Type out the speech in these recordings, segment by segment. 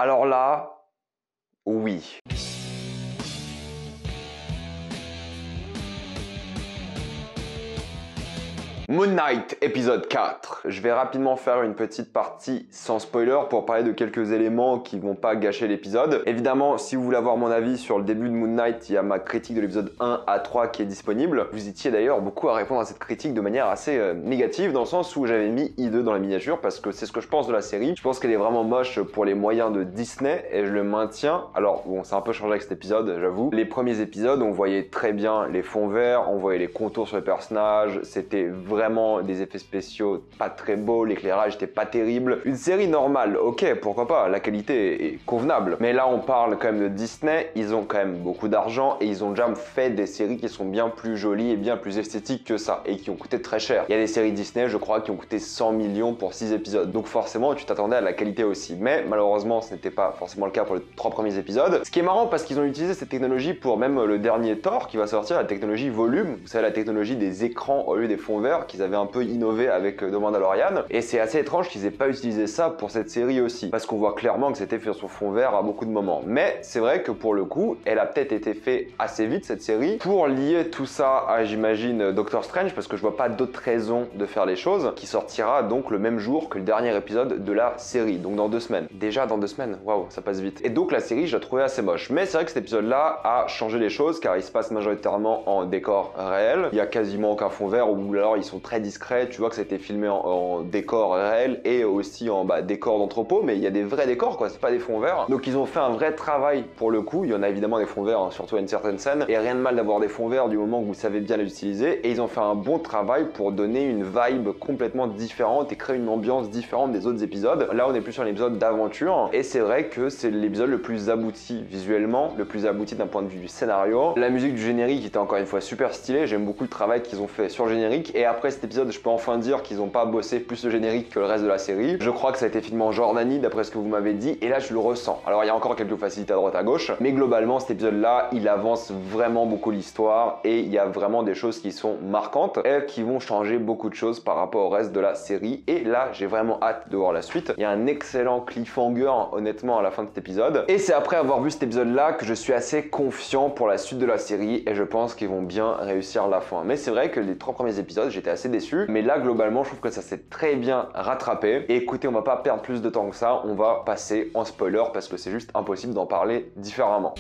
Alors là, oui. Moon Knight, épisode 4. Je vais rapidement faire une petite partie sans spoiler pour parler de quelques éléments qui vont pas gâcher l'épisode. Évidemment, si vous voulez avoir mon avis sur le début de Moon Knight, il y a ma critique de l'épisode 1 à 3 qui est disponible. Vous étiez d'ailleurs beaucoup à répondre à cette critique de manière assez négative, dans le sens où j'avais mis I2 dans la miniature parce que c'est ce que je pense de la série. Je pense qu'elle est vraiment moche pour les moyens de Disney et je le maintiens. Alors bon, ça a un peu changé avec cet épisode, j'avoue. Les premiers épisodes, on voyait très bien les fonds verts, on voyait les contours sur les personnages, c'était vraiment des effets spéciaux pas très beaux, l'éclairage était pas terrible. Une série normale, ok, pourquoi pas, la qualité est convenable. Mais là, on parle quand même de Disney, ils ont quand même beaucoup d'argent et ils ont déjà fait des séries qui sont bien plus jolies et bien plus esthétiques que ça et qui ont coûté très cher. Il y a des séries Disney, je crois, qui ont coûté 100 millions pour 6 épisodes. Donc forcément, tu t'attendais à la qualité aussi. Mais malheureusement, ce n'était pas forcément le cas pour les 3 premiers épisodes. Ce qui est marrant parce qu'ils ont utilisé cette technologie pour même le dernier Thor qui va sortir, la technologie volume. Vous savez, la technologie des écrans au lieu des fonds verts qu'ils avaient un peu innové avec The Mandalorian. Et c'est assez étrange qu'ils aient pas utilisé ça pour cette série aussi. Parce qu'on voit clairement que c'était fait sur fond vert à beaucoup de moments. Mais c'est vrai que pour le coup, elle a peut-être été fait assez vite cette série pour lier tout ça à, j'imagine, Doctor Strange, parce que je vois pas d'autres raisons de faire les choses, qui sortira donc le même jour que le dernier épisode de la série, donc dans 2 semaines. Déjà dans 2 semaines, waouh, ça passe vite. Et donc la série, je la trouvais assez moche. Mais c'est vrai que cet épisode-là a changé les choses, car il se passe majoritairement en décor réel. Il y a quasiment aucun fond vert, ou alors ils sont très discrets, tu vois que ça a été filmé en décor réel et aussi en décor d'entrepôt, mais il y a des vrais décors quoi, c'est pas des fonds verts. Donc ils ont fait un vrai travail pour le coup, il y en a évidemment des fonds verts, hein, surtout à une certaine scène, et rien de mal d'avoir des fonds verts du moment que vous savez bien les utiliser, et ils ont fait un bon travail pour donner une vibe complètement différente et créer une ambiance différente des autres épisodes. Là on est plus sur l'épisode d'aventure, et c'est vrai que c'est l'épisode le plus abouti visuellement, le plus abouti d'un point de vue du scénario. La musique du générique était encore une fois super stylée, j'aime beaucoup le travail qu'ils ont fait sur le générique, et après cet épisode je peux enfin dire qu'ils n'ont pas bossé plus le générique que le reste de la série. Je crois que ça a été filmé en Jordanie d'après ce que vous m'avez dit, et là je le ressens. Alors il y a encore quelques facilités à droite à gauche, mais globalement cet épisode là il avance vraiment beaucoup l'histoire et il y a vraiment des choses qui sont marquantes et qui vont changer beaucoup de choses par rapport au reste de la série, et là j'ai vraiment hâte de voir la suite. Il y a un excellent cliffhanger honnêtement à la fin de cet épisode, et c'est après avoir vu cet épisode là que je suis assez confiant pour la suite de la série et je pense qu'ils vont bien réussir la fin. Mais c'est vrai que les 3 premiers épisodes j'étais assez déçu, mais là globalement je trouve que ça s'est très bien rattrapé. Et écoutez, on va pas perdre plus de temps que ça, on va passer en spoiler parce que c'est juste impossible d'en parler différemment.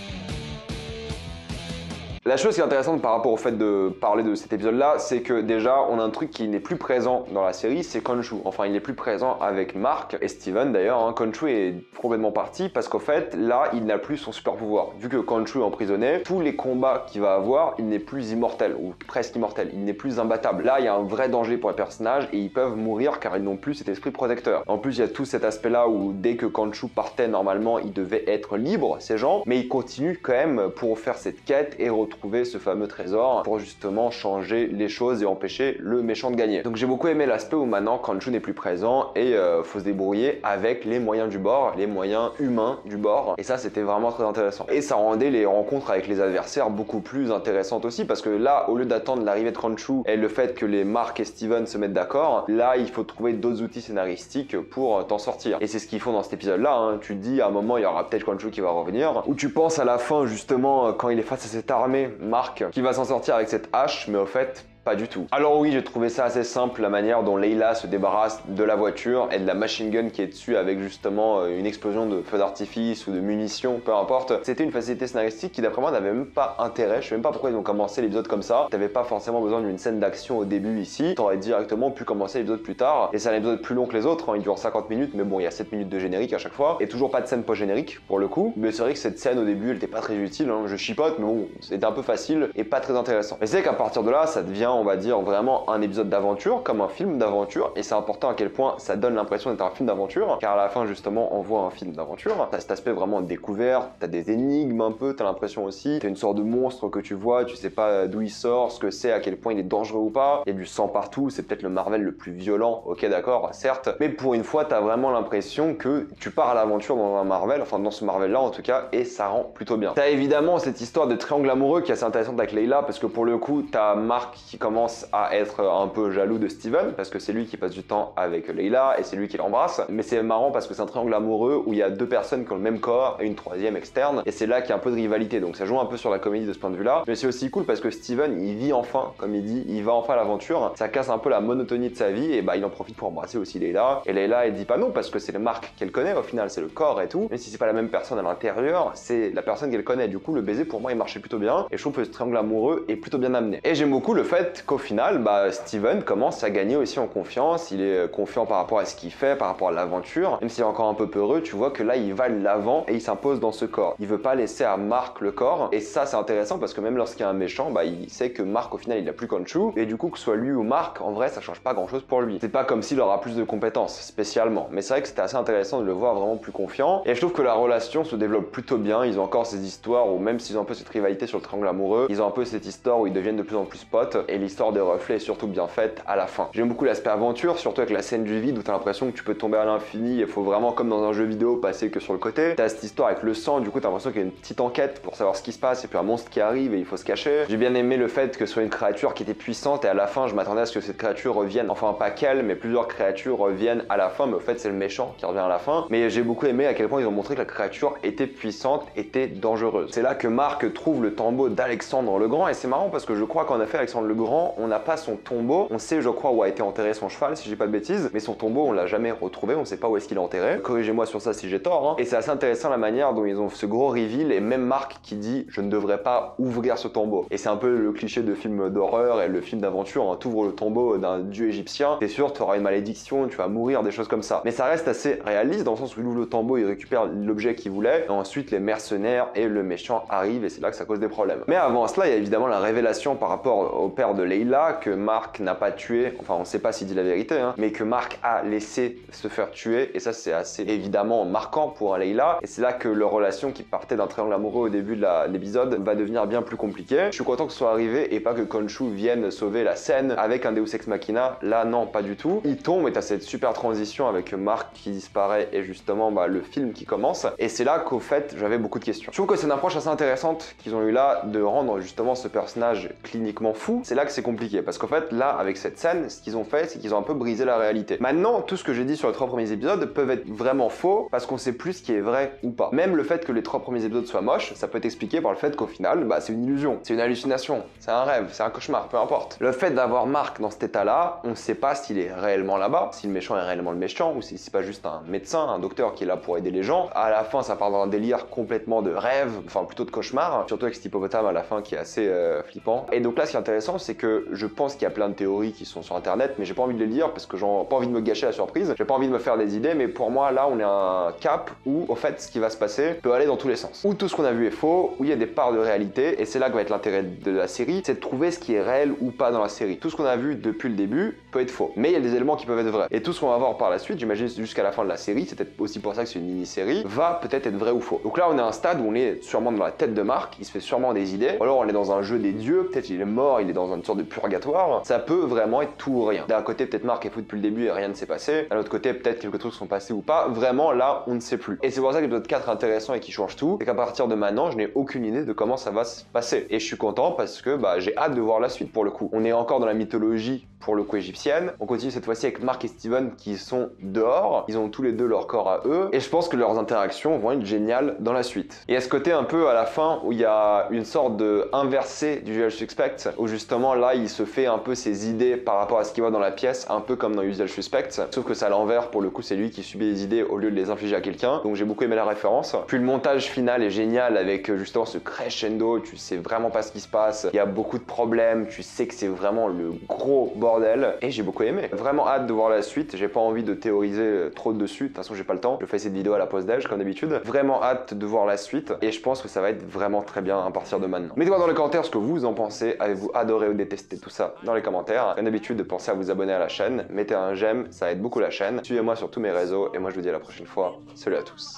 La chose qui est intéressante par rapport au fait de parler de cet épisode-là, c'est que déjà, on a un truc qui n'est plus présent dans la série, c'est Khonshu. Enfin, il n'est plus présent avec Mark et Steven d'ailleurs. Hein. Khonshu est complètement parti parce qu'au fait, là, il n'a plus son super pouvoir. Vu que Khonshu est emprisonné, tous les combats qu'il va avoir, il n'est plus immortel ou presque immortel. Il n'est plus imbattable. Là, il y a un vrai danger pour les personnages et ils peuvent mourir car ils n'ont plus cet esprit protecteur. En plus, il y a tout cet aspect-là où dès que Khonshu partait, normalement, il devait être libre, ces gens, mais il continue quand même pour faire cette quête et retrouver ce fameux trésor pour justement changer les choses et empêcher le méchant de gagner. Donc j'ai beaucoup aimé l'aspect où maintenant Khonshu n'est plus présent et faut se débrouiller avec les moyens du bord, les moyens humains du bord, et ça c'était vraiment très intéressant. Et ça rendait les rencontres avec les adversaires beaucoup plus intéressantes aussi, parce que là, au lieu d'attendre l'arrivée de Khonshu et le fait que les Mark et Steven se mettent d'accord, là il faut trouver d'autres outils scénaristiques pour t'en sortir. Et c'est ce qu'ils font dans cet épisode là, hein. Tu te dis à un moment il y aura peut-être Khonshu qui va revenir, ou tu penses à la fin justement quand il est face à cette armée, Mark, qui va s'en sortir avec cette hache, mais au fait, pas du tout. Alors oui, j'ai trouvé ça assez simple, la manière dont Layla se débarrasse de la voiture et de la machine gun qui est dessus avec justement une explosion de feux d'artifice ou de munitions, peu importe. C'était une facilité scénaristique qui d'après moi n'avait même pas intérêt. Je sais même pas pourquoi ils ont commencé l'épisode comme ça. T'avais pas forcément besoin d'une scène d'action au début ici. T'aurais directement pu commencer l'épisode plus tard. Et c'est un épisode plus long que les autres, hein. Il dure 50 minutes, mais bon, il y a 7 minutes de générique à chaque fois. Et toujours pas de scène post-générique pour le coup. Mais c'est vrai que cette scène au début, elle était pas très utile, hein. Je chipote, mais bon, c'était un peu facile et pas très intéressant. Mais c'est qu'à partir de là, ça devient, on va dire, vraiment un épisode d'aventure, comme un film d'aventure, et c'est important à quel point ça donne l'impression d'être un film d'aventure, car à la fin justement on voit un film d'aventure. T'as cet aspect vraiment de découverte, t'as des énigmes un peu, t'as l'impression aussi, t'as une sorte de monstre que tu vois, tu sais pas d'où il sort, ce que c'est, à quel point il est dangereux ou pas, il y a du sang partout, c'est peut-être le Marvel le plus violent, ok d'accord, certes, mais pour une fois t'as vraiment l'impression que tu pars à l'aventure dans un Marvel, enfin dans ce Marvel là en tout cas, et ça rend plutôt bien. T'as évidemment cette histoire de triangle amoureux qui est assez intéressante avec Layla, parce que pour le coup t'as Mark qui commence commence à être un peu jaloux de Steven parce que c'est lui qui passe du temps avec Layla et c'est lui qui l'embrasse. Mais c'est marrant parce que c'est un triangle amoureux où il y a deux personnes qui ont le même corps et une troisième externe, et c'est là qu'il y a un peu de rivalité, donc ça joue un peu sur la comédie de ce point de vue-là. Mais c'est aussi cool parce que Steven, il vit enfin, comme il dit, il va enfin à l'aventure. Ça casse un peu la monotonie de sa vie et bah il en profite pour embrasser aussi Layla. Et Layla, elle dit pas non parce que c'est le Mark qu'elle connaît au final, c'est le corps et tout. Même si c'est pas la même personne à l'intérieur, c'est la personne qu'elle connaît. Du coup, le baiser pour moi il marchait plutôt bien et je trouve que ce triangle amoureux est plutôt bien amené. Et j'aime beaucoup le fait qu'au final, bah Steven commence à gagner aussi en confiance. Il est confiant par rapport à ce qu'il fait, par rapport à l'aventure. Même s'il est encore un peu peureux, tu vois que là il va de l'avant et il s'impose dans ce corps. Il veut pas laisser à Mark le corps. Et ça c'est intéressant parce que même lorsqu'il y a un méchant, bah il sait que Mark au final il a plus Khonshu. Et du coup que ce soit lui ou Mark, en vrai ça change pas grand chose pour lui. C'est pas comme s'il aura plus de compétences spécialement. Mais c'est vrai que c'était assez intéressant de le voir vraiment plus confiant. Et je trouve que la relation se développe plutôt bien. Ils ont encore ces histoires où même s'ils ont un peu cette rivalité sur le triangle amoureux, ils ont un peu cette histoire où ils deviennent de plus en plus potes. Et l'histoire des reflets est surtout bien faite à la fin. J'aime beaucoup l'aspect aventure, surtout avec la scène du vide où t'as l'impression que tu peux tomber à l'infini et faut vraiment comme dans un jeu vidéo passer que sur le côté. T'as cette histoire avec le sang, du coup t'as l'impression qu'il y a une petite enquête pour savoir ce qui se passe et puis un monstre qui arrive et il faut se cacher. J'ai bien aimé le fait que ce soit une créature qui était puissante et à la fin je m'attendais à ce que cette créature revienne, enfin pas qu'elle mais plusieurs créatures reviennent à la fin, mais au fait c'est le méchant qui revient à la fin. Mais j'ai beaucoup aimé à quel point ils ont montré que la créature était puissante, était dangereuse. C'est là que Mark trouve le tombeau d'Alexandre le Grand et c'est marrant parce que je crois qu'en effet Alexandre le Grand, on n'a pas son tombeau, on sait je crois où a été enterré son cheval si j'ai pas de bêtises, mais son tombeau on l'a jamais retrouvé, on sait pas où est-ce qu'il est enterré. Corrigez-moi sur ça si j'ai tort, hein. Et c'est assez intéressant la manière dont ils ont ce gros reveal et même Mark qui dit je ne devrais pas ouvrir ce tombeau. Et c'est un peu le cliché de film d'horreur et le film d'aventure, hein. T'ouvres le tombeau d'un dieu égyptien, t'es sûr tu auras une malédiction, tu vas mourir, des choses comme ça. Mais ça reste assez réaliste dans le sens où il ouvre le tombeau, il récupère l'objet qu'il voulait, et ensuite les mercenaires et le méchant arrivent et c'est là que ça cause des problèmes. Mais avant cela, il y a évidemment la révélation par rapport au père de Layla que Mark n'a pas tué, enfin on sait pas s'il dit la vérité, hein, mais que Mark a laissé se faire tuer et ça c'est assez évidemment marquant pour Layla et c'est là que leur relation qui partait d'un triangle amoureux au début de l'épisode va devenir bien plus compliquée. Je suis content que ce soit arrivé et pas que Khonshu vienne sauver la scène avec un Deus Ex Machina. Là non, pas du tout. Il tombe et t'as cette super transition avec Mark qui disparaît et justement bah, le film qui commence et c'est là qu'au fait j'avais beaucoup de questions. Je trouve que c'est une approche assez intéressante qu'ils ont eu là de rendre justement ce personnage cliniquement fou. C'est là que c'est compliqué parce qu'en fait là avec cette scène ce qu'ils ont fait c'est qu'ils ont un peu brisé la réalité. Maintenant tout ce que j'ai dit sur les 3 premiers épisodes peuvent être vraiment faux parce qu'on sait plus ce qui est vrai ou pas. Même le fait que les 3 premiers épisodes soient moches, ça peut être expliqué par le fait qu'au final bah, c'est une illusion, c'est une hallucination, c'est un rêve, c'est un cauchemar, peu importe. Le fait d'avoir Mark dans cet état là, on sait pas s'il est réellement là-bas, si le méchant est réellement le méchant ou si c'est pas juste un médecin, un docteur qui est là pour aider les gens. À la fin ça part dans un délire complètement de rêve, enfin plutôt de cauchemar, surtout avec cet hippopotame à la fin qui est assez flippant. Et donc là ce qui est intéressant c'est que je pense qu'il y a plein de théories qui sont sur internet mais j'ai pas envie de les lire parce que j'ai pas envie de me gâcher la surprise, j'ai pas envie de me faire des idées, mais pour moi là on est à un cap où au fait ce qui va se passer peut aller dans tous les sens. Où tout ce qu'on a vu est faux, où il y a des parts de réalité et c'est là que va être l'intérêt de la série, c'est de trouver ce qui est réel ou pas dans la série. Tout ce qu'on a vu depuis le début peut être faux, mais il y a des éléments qui peuvent être vrais. Et tout ce qu'on va voir par la suite, j'imagine jusqu'à la fin de la série, c'est peut-être aussi pour ça que c'est une mini-série, va peut-être être vrai ou faux. Donc là on est à un stade où on est sûrement dans la tête de Mark, il se fait sûrement des idées, ou alors on est dans un jeu des dieux, peut-être il est mort, il est dans une sorte de purgatoire, ça peut vraiment être tout ou rien. D'un côté peut-être Mark est fou depuis le début et rien ne s'est passé, d'un autre côté peut-être quelques trucs sont passés ou pas, vraiment là on ne sait plus. Et c'est pour ça que l'épisode 4 est intéressant et qui change tout, c'est qu'à partir de maintenant je n'ai aucune idée de comment ça va se passer. Et je suis content parce que bah, j'ai hâte de voir la suite pour le coup. On est encore dans la mythologie pour le coup égyptienne, on continue cette fois-ci avec Mark et Steven qui sont dehors, ils ont tous les deux leur corps à eux, et je pense que leurs interactions vont être géniales dans la suite. Et à ce côté un peu à la fin où il y a une sorte de inversé du Usual Suspect, où justement là il se fait un peu ses idées par rapport à ce qu'il voit dans la pièce, un peu comme dans Usual Suspect, sauf que c'est à l'envers, pour le coup c'est lui qui subit les idées au lieu de les infliger à quelqu'un, donc j'ai beaucoup aimé la référence. Puis le montage final est génial avec justement ce crescendo, tu sais vraiment pas ce qui se passe, il y a beaucoup de problèmes, tu sais que c'est vraiment le gros bordel, et j'ai beaucoup aimé. Vraiment hâte de voir la suite, j'ai pas envie de théoriser trop dessus, de toute façon j'ai pas le temps, je fais cette vidéo à la pause déj comme d'habitude. Vraiment hâte de voir la suite, et je pense que ça va être vraiment très bien à partir de maintenant. Mettez-moi dans les commentaires ce que vous en pensez, avez-vous adoré ou détesté tout ça dans les commentaires. Comme d'habitude, pensez à vous abonner à la chaîne, mettez un j'aime, ça aide beaucoup la chaîne. Suivez-moi sur tous mes réseaux, et moi je vous dis à la prochaine fois. Salut à tous.